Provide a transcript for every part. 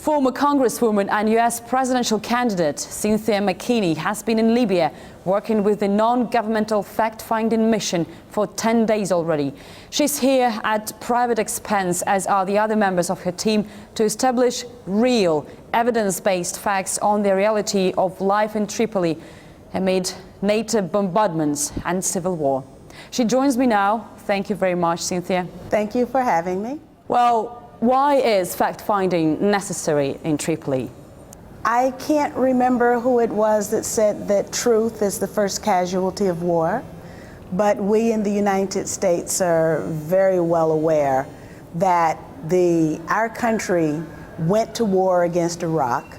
Former Congresswoman and U.S. presidential candidate Cynthia McKinney has been in Libya working with the non-governmental fact-finding mission for 10 days already. She's here at private expense, as are the other members of her team, to establish real, evidence-based facts on the reality of life in Tripoli amid NATO bombardments and civil war. She joins me now. Thank you very much, Cynthia. Thank you for having me. Well, why is fact-finding necessary in Tripoli? I can't remember who it was that said that truth is the first casualty of war, but we in the United States are very well aware that our country went to war against Iraq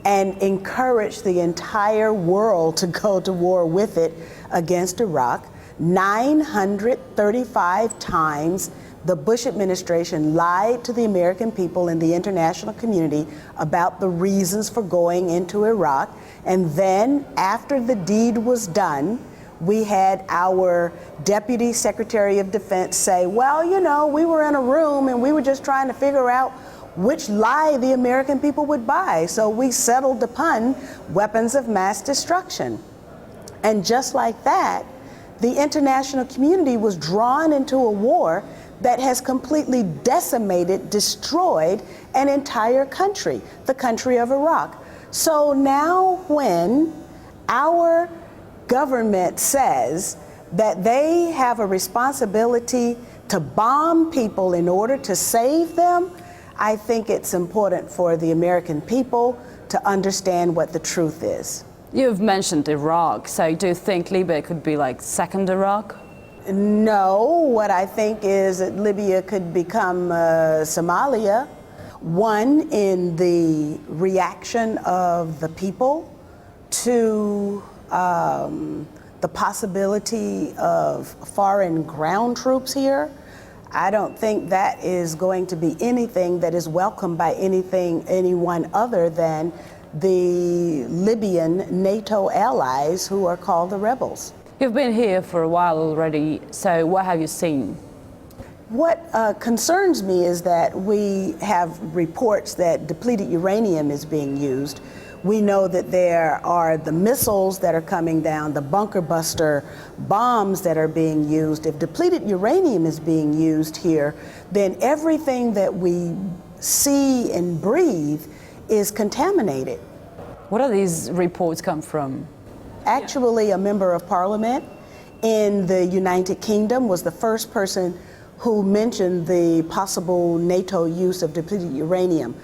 and encouraged the entire world to go to war with it against Iraq. 935 times the Bush administration lied to the American people and the international community about the reasons for going into Iraq. And then, after the deed was done, we had our Deputy Secretary of Defense say, well, you know, we were in a room and we were just trying to figure out which lie the American people would buy. So we settled upon weapons of mass destruction. And just like that, the international community was drawn into a war that has completely decimated, destroyed an entire country, the country of Iraq. So now when our government says that they have a responsibility to bomb people in order to save them, I think it's important for the American people to understand what the truth is. You've mentioned Iraq, so do you think Libya could be like second Iraq? No, what I think is that Libya could become Somalia. One, in the reaction of the people to the possibility of foreign ground troops here. I don't think that is going to be anything that is welcomed by anyone other than the Libyan NATO allies who are called the rebels. You've been here for a while already, so what have you seen? What concerns me is that we have reports that depleted uranium is being used. We know that there are the missiles that are coming down, the bunker buster bombs that are being used. If depleted uranium is being used here, then everything that we see and breathe is contaminated. What do these reports come from? Actually, a member of parliament in the United Kingdom was the first person who mentioned the possible NATO use of depleted uranium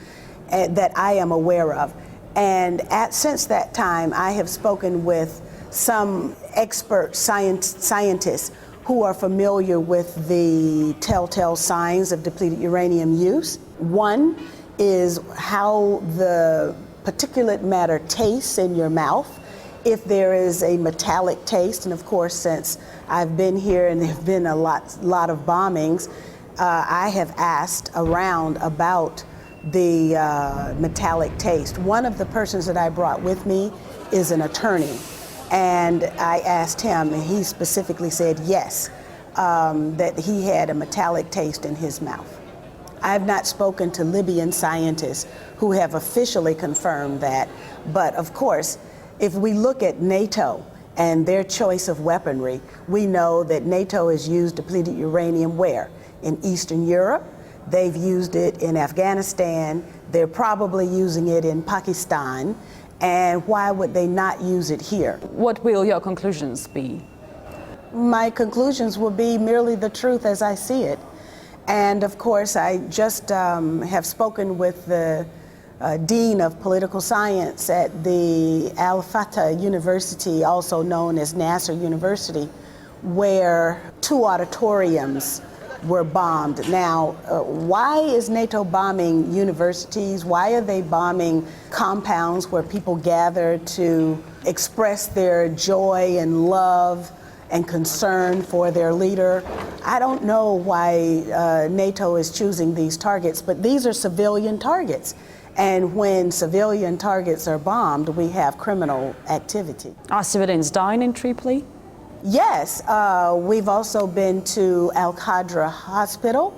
that I am aware of. And since that time, I have spoken with some expert scientists who are familiar with the telltale signs of depleted uranium use. One is how the particulate matter tastes in your mouth. If there is a metallic taste, and of course, since I've been here and there have been a lot of bombings, I have asked around about the metallic taste. One of the persons that I brought with me is an attorney, and I asked him, and he specifically said yes, that he had a metallic taste in his mouth. I have not spoken to Libyan scientists who have officially confirmed that, but of course, if we look at NATO and their choice of weaponry, we know that NATO has used depleted uranium where? In Eastern Europe. They've used it in Afghanistan. They're probably using it in Pakistan. And why would they not use it here? What will your conclusions be? My conclusions will be merely the truth as I see it. And of course, I just have spoken with the Dean of Political Science at the Al-Fatah University, also known as Nasser University, where 2 auditoriums were bombed. Now, why is NATO bombing universities? Why are they bombing compounds where people gather to express their joy and love and concern for their leader? I don't know why NATO is choosing these targets, but these are civilian targets. And when civilian targets are bombed, we have criminal activity. Are civilians dying in Tripoli? Yes, we've also been to Al-Qadra Hospital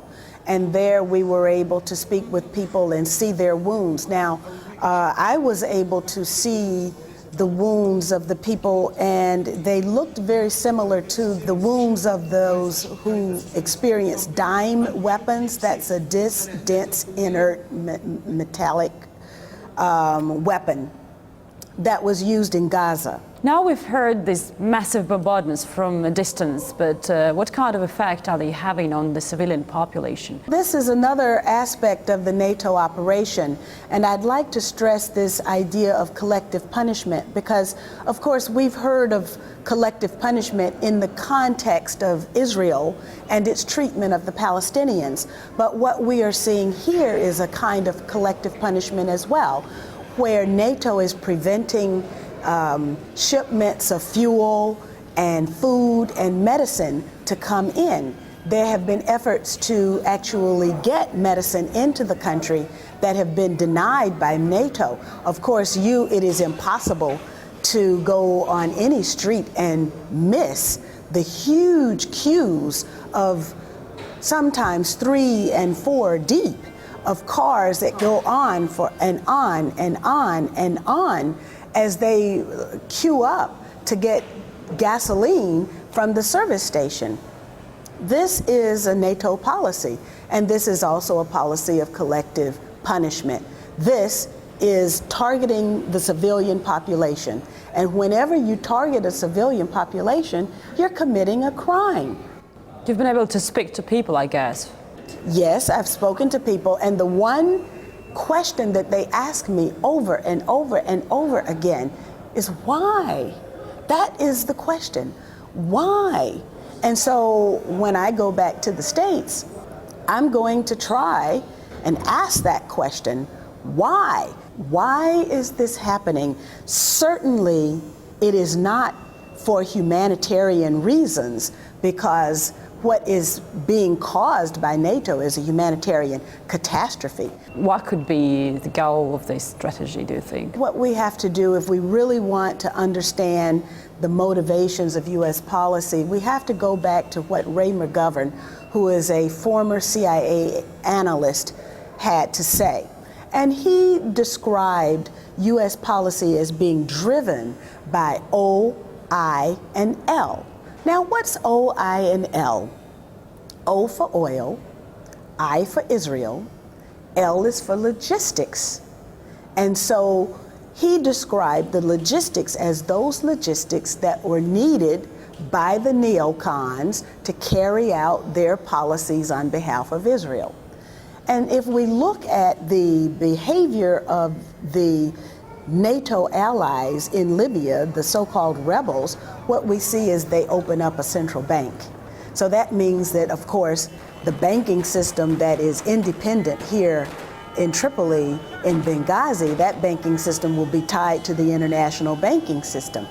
And there we were able to speak with people and see their wounds. Now, I was able to see the wounds of the people, and they looked very similar to the wounds of those who experienced dime weapons. That's a dense, inert, metallic weapon that was used in Gaza. Now we've heard these massive bombardments from a distance, but what kind of effect are they having on the civilian population? This is another aspect of the NATO operation, and I'd like to stress this idea of collective punishment because, of course, we've heard of collective punishment in the context of Israel and its treatment of the Palestinians. But what we are seeing here is a kind of collective punishment as well, where NATO is preventing shipments of fuel and food and medicine to come in. There have been efforts to actually get medicine into the country that have been denied by NATO. Of course, it is impossible to go on any street and miss the huge queues of sometimes 3 and 4 deep of cars that go on and on and on and on as they queue up to get gasoline from the service station. This is a NATO policy, and this is also a policy of collective punishment. This is targeting the civilian population, and whenever you target a civilian population, you're committing a crime. You've been able to speak to people, I guess. Yes, I've spoken to people, and the one question that they ask me over and over and over again is why? That is the question. Why? And so when I go back to the States, I'm going to try and ask that question. Why? Why is this happening? Certainly, it is not for humanitarian reasons, because what is being caused by NATO is a humanitarian catastrophe. What could be the goal of this strategy, do you think? What we have to do, if we really want to understand the motivations of U.S. policy, we have to go back to what Ray McGovern, who is a former CIA analyst, had to say. And he described U.S. policy as being driven by O, I, and L. Now, what's O, I, and L? O for oil, I for Israel, L is for logistics. And so he described the logistics as those logistics that were needed by the neocons to carry out their policies on behalf of Israel. And if we look at the behavior of the NATO allies in Libya, the so-called rebels, what we see is they open up a central bank. So that means that, of course, the banking system that is independent here in Tripoli, in Benghazi, that banking system will be tied to the international banking system.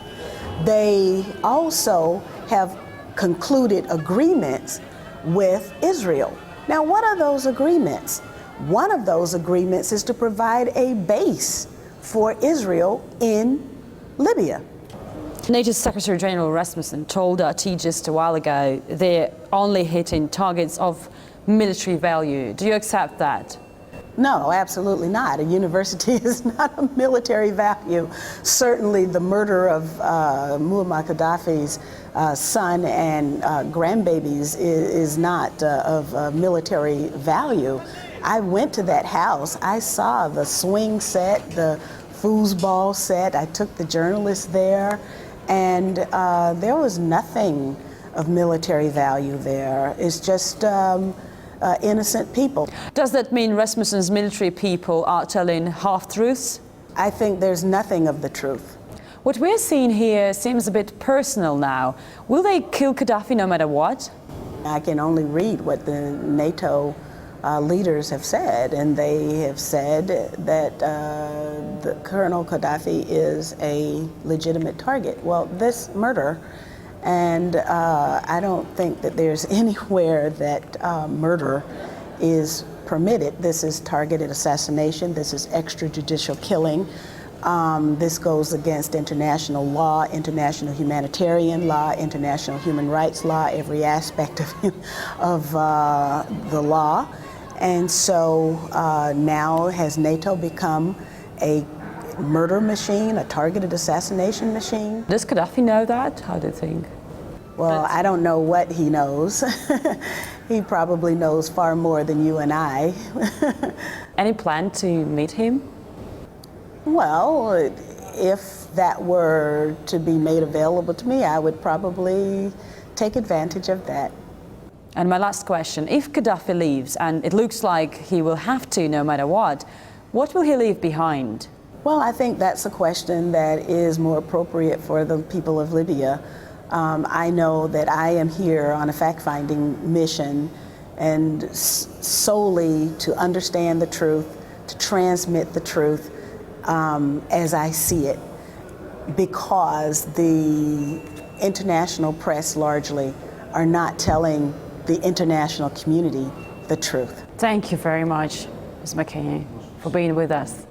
They also have concluded agreements with Israel. Now, what are those agreements? One of those agreements is to provide a base for Israel in Libya. NATO Secretary General Rasmussen told RT just a while ago they're only hitting targets of military value. Do you accept that? No, absolutely not. A university is not a military value. Certainly the murder of Muammar Gaddafi's son and grandbabies is not of military value. I went to that house. I saw the swing set, the foosball set. I took the journalists there, and there was nothing of military value there. It's just innocent people. Does that mean Rasmussen's military people are telling half-truths? I think there's nothing of the truth. What we're seeing here seems a bit personal now. Will they kill Gaddafi no matter what? I can only read what the NATO leaders have said, and they have said that the Colonel Gaddafi is a legitimate target. Well, this murder, and I don't think that there's anywhere that murder is permitted. This is targeted assassination. This is extrajudicial killing. This goes against international law, international humanitarian law, international human rights law, every aspect of the law. And so now has NATO become a murder machine, a targeted assassination machine? Does Gaddafi know that? How do you think? Well, I don't know what he knows. He probably knows far more than you and I. Any plan to meet him? Well, if that were to be made available to me, I would probably take advantage of that. And my last question, if Gaddafi leaves, and it looks like he will have to no matter what will he leave behind? Well, I think that's a question that is more appropriate for the people of Libya. I know that I am here on a fact-finding mission and solely to understand the truth, to transmit the truth as I see it, because the international press largely are not telling the international community the truth. Thank you very much, Ms. McKinney, for being with us.